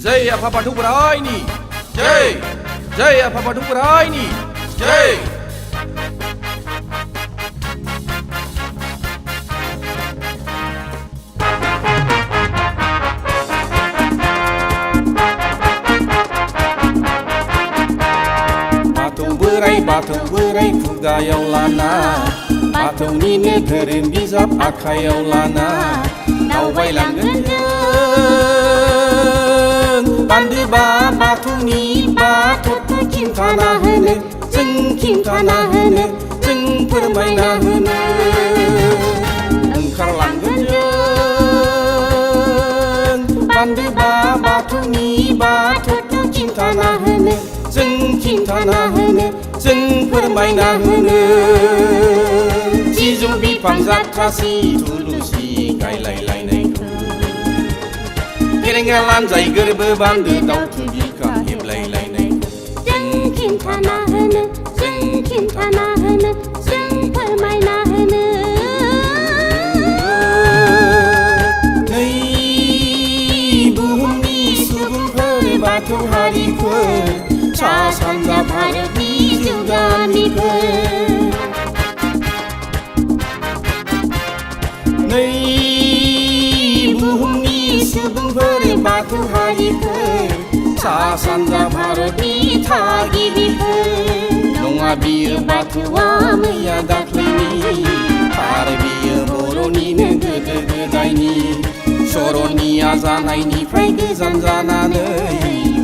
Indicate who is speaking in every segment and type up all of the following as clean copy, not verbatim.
Speaker 1: जय आफा बाथौ बोराइनि जय आफा बाथौ बोराइनि जय। बाथौ बोराइ खुगायाव लाना बाथौनिनो धोरोम बिजाब आखायाव लाना दावबायलांगोन जों बान्दोबा बाथौनि बाथौखौ खिन्थाना होनो जों खिन्थाना होनो जों फोरमायना होनो ओंखारलांगोन जों बान्दोबा बाथौनि बाथौखौ खिन्थाना होनो जों खिन्थाना होनो जों फोरमायना होनो। सिजौ बिफां जाथ्रासि थुलुसि गायलायलायनायखौ फेरेंगा लानजाय गोरबो बान्दो दाउथु बिखा हेबलायलायनायखौ
Speaker 2: जों खिन्थाना होनो जों खिन्थाना होनो जों फोरमायना होनो।
Speaker 1: नै बुहुमनि सुबुंफोर बाथौ हारिफोर
Speaker 2: सा सानजा भारतनि जौगानिफोर
Speaker 1: नै बुहुमनि सुबुंफोर बाथौ हारिफोर
Speaker 2: सा सानजा भारतनि थागिबिफोर
Speaker 1: नङा बियो बाथौआ मैया दाख्लैनि थार बियो बर'निनो गोदो गोदायनि सर'निया जानायनिफ्राय गोजान जानानै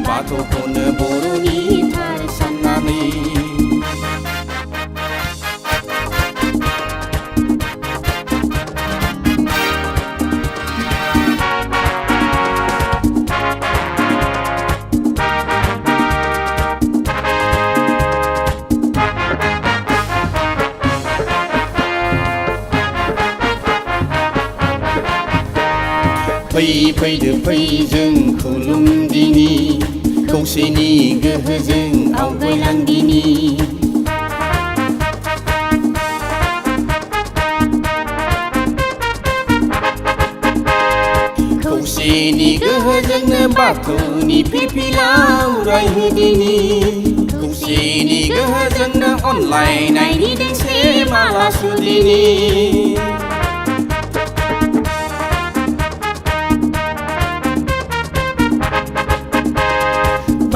Speaker 1: बाथौखौनो बर'नि थार साननानै फैदो फै जों खुलुमदिनि खौसेनि गोहोजों आवगायलांदिनि खौसेनि गोहोजोंनो बाथौनि फिरफिलाव उरायहोदिनि खौसेनि गोहोजोंनो अनलायनायनि दोंसे माला सुदिनि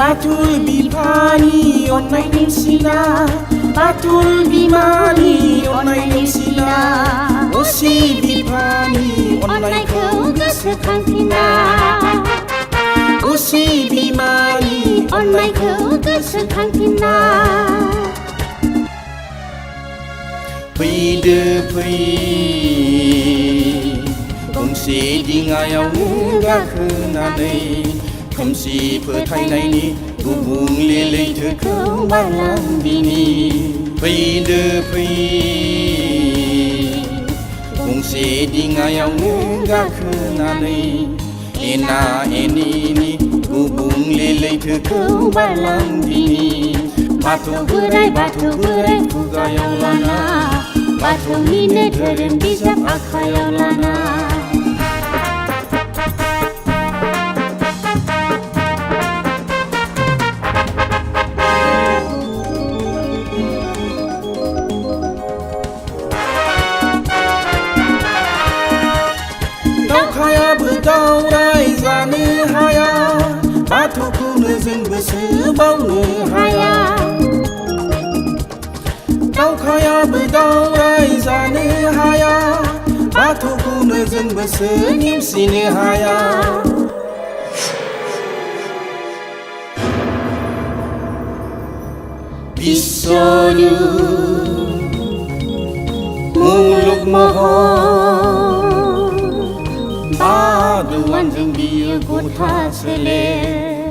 Speaker 1: बाथुल बिफानि अननाय नेवसिना बाथुल बिमानि अननाय नेवसिना असि बिफानि अननायखौ
Speaker 2: गोसोखांफिना
Speaker 1: असि बिमानि
Speaker 2: अननायखौ गोसोखांफिना।
Speaker 1: फैदो फै गंसे दिङायावनो गाखोनानै खोमसि फोथायनायनि गुबुंले लैथोखौ बारलांदिनि फैदो फै गंसे दिङायावनो गाखोनानै एना एनिनि गुबुंले लैथोखौ बारलांदिनि बाथौ बोराइ खुगायाव लाना
Speaker 2: बाथौनिनो धोरोम बिजाब आखायाव लाना
Speaker 1: दावखायाबो दावराय जानो हाया बाथौखौनो जोंबो सोबावनो हाया दावखायाबो दावराय जानो हाया बाथौखौनो जोंबो नेवसिनो हाया। बिश्वनि मुलुग महर बादौआनजों बियो गथा सोलेर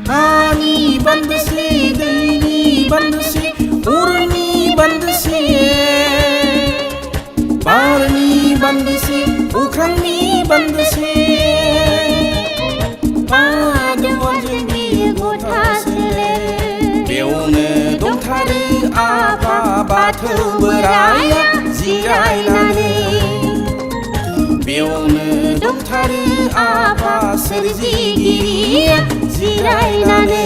Speaker 1: हानि बान्दोसे दैनि बान्दोसे अरनि बान्दोसे बारनि बान्दोसे अख्रांनि बान्दोसे
Speaker 2: लाया जिरायनानै
Speaker 1: बेयावनो दंथारो आफा सोरजिगिरिया जिरायनानै